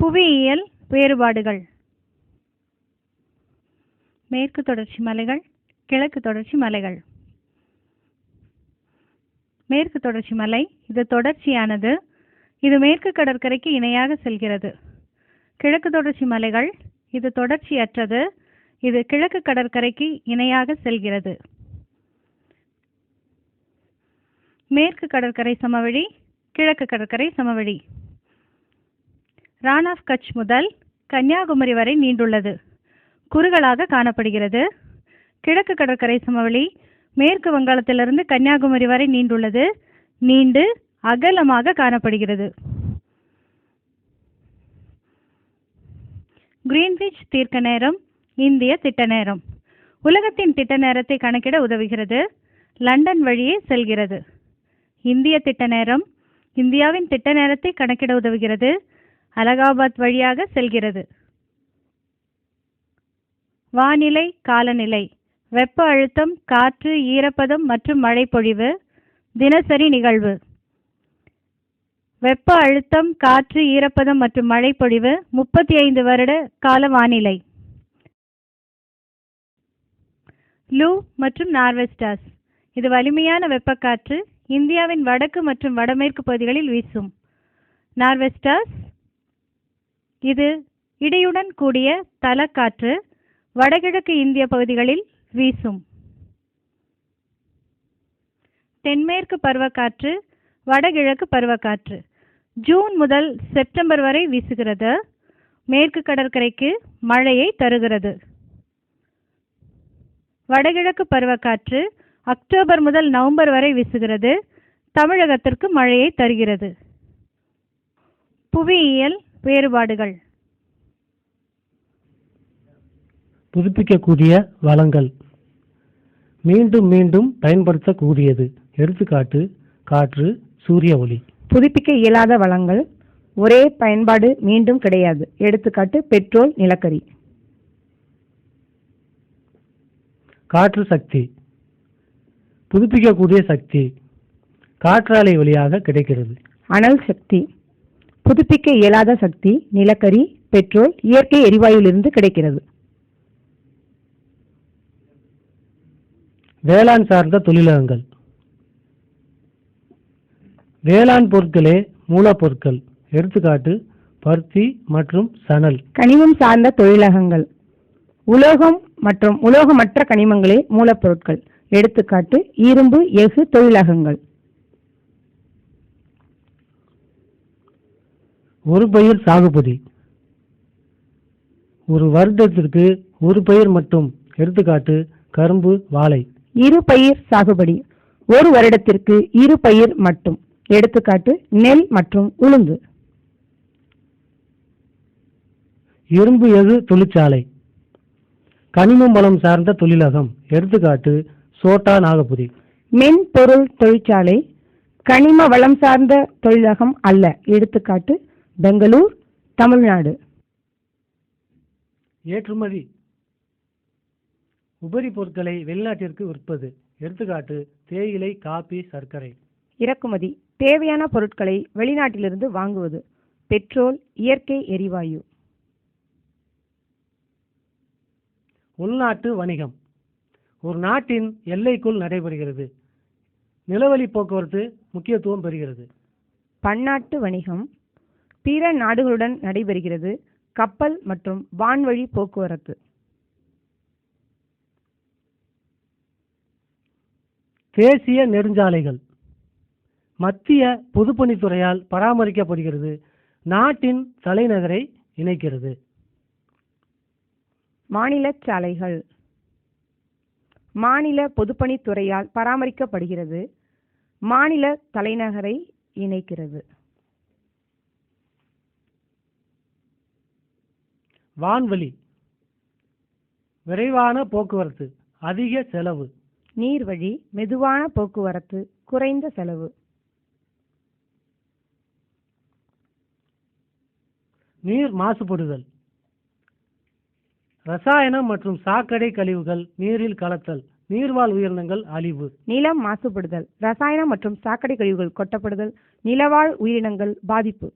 புவியியல் வேறுபாடுகள். மேற்கு தொடர்ச்சி மலைகள், கிழக்கு தொடர்ச்சி மலைகள். மேற்கு தொடர்ச்சி மலை இது தொடர்ச்சியானது. இது மேற்கு கடற்கரைக்கு இணையாக செல்கிறது. கிழக்கு தொடர்ச்சி மலைகள் இது தொடர்ச்சியற்றது. இது கிழக்கு கடற்கரைக்கு இணையாக செல்கிறது. மேற்கு கடற்கரை சமவெளி, கிழக்கு கடற்கரை சமவெளி. ரான் ஆஃப் கட்ச் முதல் கன்னியாகுமரி வரை நீண்டுள்ளது. குறுகலாக காணப்படுகிறது. கிழக்கு கடற்கரை சமவெளி மேற்கு வங்காளத்திலிருந்து கன்னியாகுமரி வரை நீண்டுள்ளது. நீண்டு அகலமாக காணப்படுகிறது. கிரீன்விச் தீர்க்க நேரம், இந்திய திட்ட நேரம். உலகத்தின் திட்ட நேரத்தை கணக்கிட உதவுகிறது. லண்டன் வழியே செல்கிறது. இந்திய திட்ட நேரம் இந்தியாவின் திட்ட நேரத்தை கணக்கிட உதவுகிறது. அலகாபாத் வழியாக செல்கிறது. வானிலை, காலநிலை, வெப்ப அழுத்தம், காற்று, ஈரப்பதம் மற்றும் மழைப்பொழிவு. தினசரி நிகழ்வு. வெப்ப அழுத்தம், காற்று, ஈரப்பதம் மற்றும் மழைப்பொழிவு 35 வருட கால வானிலை. லூ மற்றும் நார்வெஸ்டார்ஸ். இது வலிமையான வெப்பக்காற்று இந்தியாவின் வடக்கு மற்றும் வடமேற்கு பகுதிகளில் வீசும். நார்வெஸ்டார்ஸ் இது இடியுடன் கூடிய தலக்காற்று வடகிழக்கு இந்திய பகுதிகளில் வீசும். தென்மேற்கு பருவக்காற்று, வடகிழக்கு பருவக்காற்று ஜூன் முதல் செப்டம்பர் வரை வீசுகிறது. மேற்கு கடற்கரைக்கு மழையை தருகிறது. வடகிழக்கு பருவக்காற்று அக்டோபர் முதல் நவம்பர் வரை வீசுகிறது. தமிழகத்திற்கு மழையை தருகிறது. புவியியல் வேறுபாடுகள். புதுப்பிக்கக்கூடிய வளங்கள். மீண்டும் மீண்டும் பயன்படுத்தக்கூடியது. எடுத்துக்காட்டு காற்று, சூரிய ஒளி. புதுப்பிக்க இயலாத வளங்கள். ஒரே பயன்பாடு, மீண்டும் கிடையாது. எடுத்துக்காட்டு பெட்ரோல், நிலக்கரி. காற்று சக்தி. புதுப்பிக்கக்கூடிய சக்தி காற்றாலை வழியாக கிடைக்கிறது. அனல் சக்தி. புதுப்பிக்க இயலாத சக்தி நிலக்கரி, பெட்ரோல், இயற்கை எரிவாயுவிலிருந்து கிடைக்கிறது. வேளாண் சார்ந்த தொழிலகங்கள். வேளாண் பொருட்களே மூலப்பொருட்கள். எடுத்துக்காட்டு பருத்தி மற்றும் சணல். கனிமம் சார்ந்த தொழிலகங்கள். உலோகம் மற்றும் உலோகமற்ற கனிமங்களே மூலப்பொருட்கள். எடுத்துக்காட்டு இரும்பு, எஃகு தொழிலகங்கள். ஒரு பயிர் சாகுபடி. ஒரு வருடத்திற்கு ஒரு பயிர் மட்டும். எடுத்துக்காட்டு கரும்பு, வாழை. இரு பயிர் சாகுபடி. ஒரு வருடத்திற்கு இரு பயிர் மட்டும். எடுத்துக்காட்டு நெல் மற்றும் உளுந்து. இரும்பு எஃகு தொழிற்சாலை. கனிமம் வளம் சார்ந்த தொழிலகம். எடுத்துக்காட்டு சோட்டா, நாகபுரி. மென்பொருள் தொழிற்சாலை கனிம வளம் சார்ந்த தொழிலகம் அல்ல. எடுத்துக்காட்டு பெங்களூர், தமிழ்நாடு. ஏற்றுமதி. உபரி பொருட்களை வெளிநாட்டிற்கு விற்பது. எடுத்துக்காட்டு தேயிலை, காபி, சர்க்கரை. இறக்குமதி. தேவையான பொருட்களை வெளிநாட்டிலிருந்து வாங்குவது. பெட்ரோல், இயற்கை எரிவாயு. உள்நாட்டு வணிகம் ஒரு நாட்டின் எல்லைக்குள் நடைபெறுகிறது. நிலவழி போக்குவரத்து முக்கியத்துவம் பெறுகிறது. பன்னாட்டு வணிகம் பிற நாடுகளுடன் நடைபெறுகிறது. கப்பல் மற்றும் வான்வழி போக்குவரத்து. தேசிய நெடுஞ்சாலைகள் மத்திய பொதுப்பணித்துறையால் பராமரிக்கப்படுகிறது. நாட்டின் தலைநகரை இணைக்கிறது. மாநில சாலைகள் மாநில பொதுப்பணித்துறையால் பராமரிக்கப்படுகிறது. மாநில தலைநகரை இணைக்கிறது. வான்வழி விரைவான போக்குவரத்து, அதிக செலவு. நீர்வழி மெதுவான போக்குவரத்து, குறைந்த செலவு. நீர் மாசுபடுதல் ரசாயனம் மற்றும் சாக்கடை கழிவுகள் நீரில் கலத்தல், நீர்வாழ் உயிரினங்கள் அழிவு. நிலம் மாசுபடுதல் ரசாயனம் மற்றும் சாக்கடை கழிவுகள் கொட்டப்படுதல், நிலவாழ் உயிரினங்கள் பாதிப்பு.